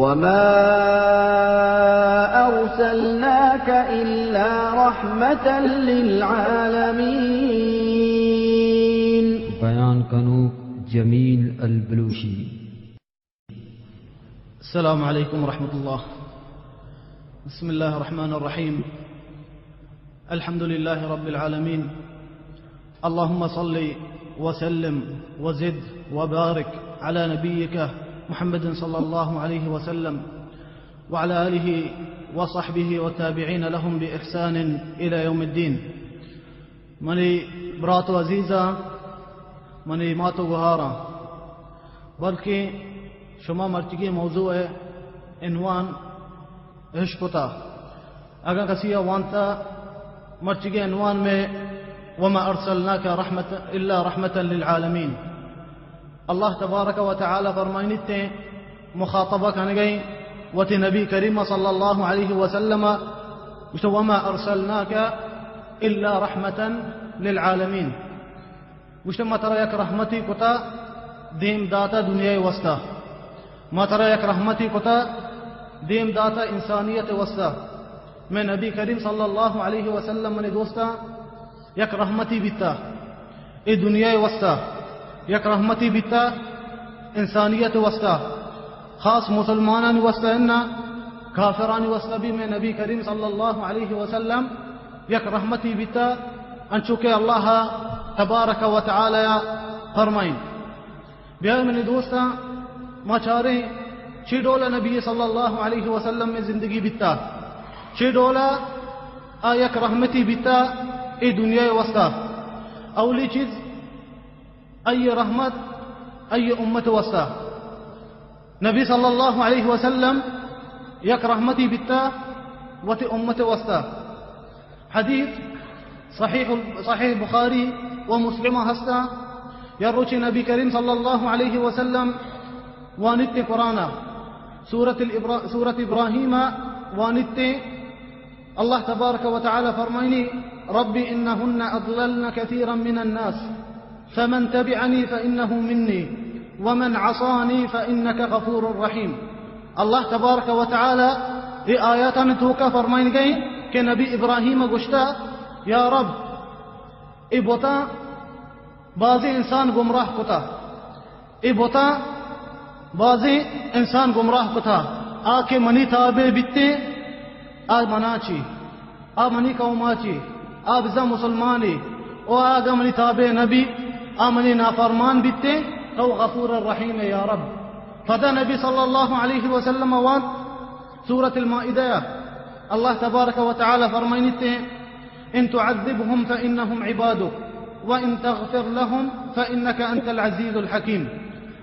وما أرسلناك إلا رحمة للعالمين. بيان كانوا جميل البلوشي. السلام عليكم ورحمة الله. بسم الله الرحمن الرحيم. الحمد لله رب العالمين. اللهم صل وسلم وزد وبارك على نبيك محمد صلى الله عليه وسلم وعلى آله وصحبه والتابعين لهم بإحسان إلى يوم الدين. مني برات عزيزة مني ماتو غهارا بلکہ شما مرچگی موضوع عنوان عشقتا اگر کسی وانتا مرچگی عنوان میں وما ارسلناك الا رحمة للعالمين. اللہ تبارک و تعالی فرمائنتے مخاطبہ کرنے گئی وتی نبی کریم صلی اللہ علیہ وسلم وما ارسلناك الا رحمة للعالمين. ما ترى يك رحمتي كتا دیم داتا دنیا وسطا، ما ترى يك رحمتي كتا دیم داتا انسانیت وسطا. میں نبی کریم صلی اللہ علیہ وسلم نے دوستا یک رحمتی بیتا ای دنیا وسطا، یک رحمتی بیتا انسانیت وسطا، خاص مسلمانان وسطا انا کافران وسطا بھی میں نبی کریم صلی اللہ علیہ وسلم یک رحمتی بیتا انچوکے اللہ تبارک و تعالی فرمائیں. بیائی میں دوستا ما چارے چھ ڈولا نبی صلی اللہ علیہ وسلم میں زندگی بیتا، چھ ڈولا یک رحمتی بیتا ای دنیا وسطا. اولی چیز ای رحمت ای امت وسطا. نبی صلی اللہ علیہ وسلم یک رحمتی بیتا وتی امت وسطا. حدیث صحیح بخاری ومسلم هستا يروي نبي كريم صلى الله عليه وسلم وانت قرانا سورة إبراهيم وانت الله تبارك وتعالى فرميني ربي إنهن أضللن كثيرا من الناس فمن تبعني فإنه مني ومن عصاني فإنك غفور رحيم. الله تبارك وتعالى في آيات نتوكا فرميني كنبي إبراهيم قشتا يا رب إبوتا بعضی انسان گمراہ کتا، ای بوتا بعضی انسان گمراہ کتا آکے منی تابع بیتے آ مناچی آ منی قوماچی آ بزا مسلمانی او آگا منی تابع نبی آ منی نافرمان بیتے تو غفور الرحیم یا رب. فدا نبی صلی اللہ علیہ وسلم وان سورة المائدہ اللہ تبارک و تعالی فرمائنتے ان تعذبهم فإنهم عبادك وإن تغفر لهم فإنك أنت العزيز الحكيم.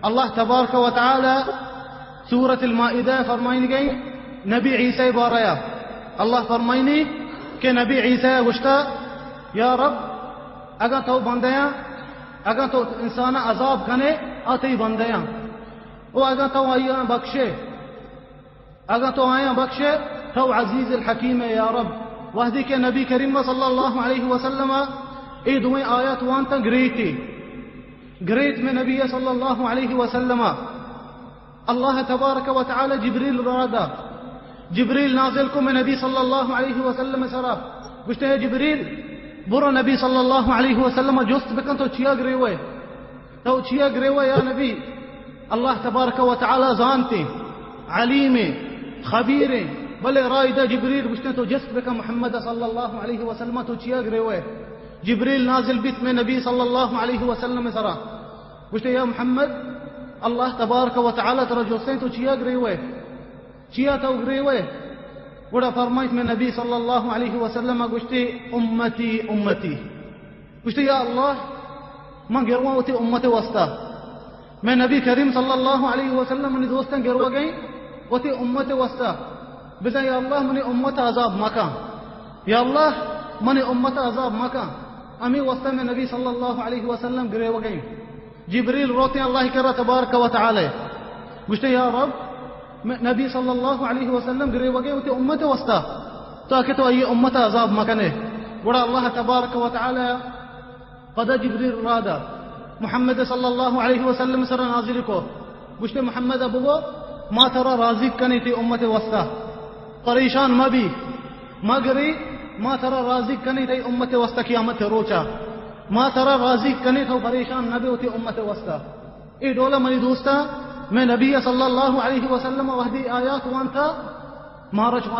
الله تبارك وتعالى سورة المائدة فرمائني گئی نبی عیسی باریا. الله فرمائني كنبي عيسى وشتا يا رب اگر تو بندیاں اگر تو انسان عذاب کنے آتی بندیاں و اگر تو آیاں بخشے اگر تو آیاں بخشے تو عزیز الحکیم یا رب. وحدی کے نبی کریم صلی اللہ علیہ وسلم اي دوين آيات وانتا قريت من نبي صلى الله عليه وسلم. الله تبارك وتعالى جبريل رادا جبريل نازلكم من نبي صلى الله عليه وسلم سرا قلت يا جبريل برا نبي صلى الله عليه وسلم جست بكن تو چيا قريوه يا نبي. الله تبارك وتعالى زانتي عليمي خبيري بل رايدا جبريل قلت تو جست بك محمد صلى الله عليه وسلم تو چيا قريوه. جبريل نازل بيت من نبي صلى الله عليه وسلم سرا قلت يا محمد الله تبارك وتعالى ترى جوسين تو چيا قريوه چيا تو قريوه ودا فرميت من نبي صلى الله عليه وسلم قلت أمتي قلت يا الله من قروة أمتي وسطا من نبي كريم صلى الله عليه وسلم من دوستان قروة قين وتي أمتي وسطا بدا يا الله من أمتي عذاب مكان يا الله من أمتي عذاب مكان أمي وسطا من نبي صلى الله عليه وسلم قروة قين. جبريل روتي الله كرا تبارك وتعالى قلت يا رب نبي صلى الله عليه وسلم قريبا قيل وتي أمتي وسطا تاكتو أي أمتي عذاب مكانه ولا الله تبارك وتعالى قد جبريل رادا محمد صلى الله عليه وسلم سر نازلكو قلت محمد أبوه ما ترى رازق كني تي أمة وسطى پریشان ما بھی مگری ما ترى رازق كني تي أمة وسطى قیامت روچا ما ترى رازق كني تو پریشان نبی ہوتی أمة وسطى اے دولا منی دوستا میں نبی صلی اللہ علیہ وسلم وحدی آیات وانتا مارج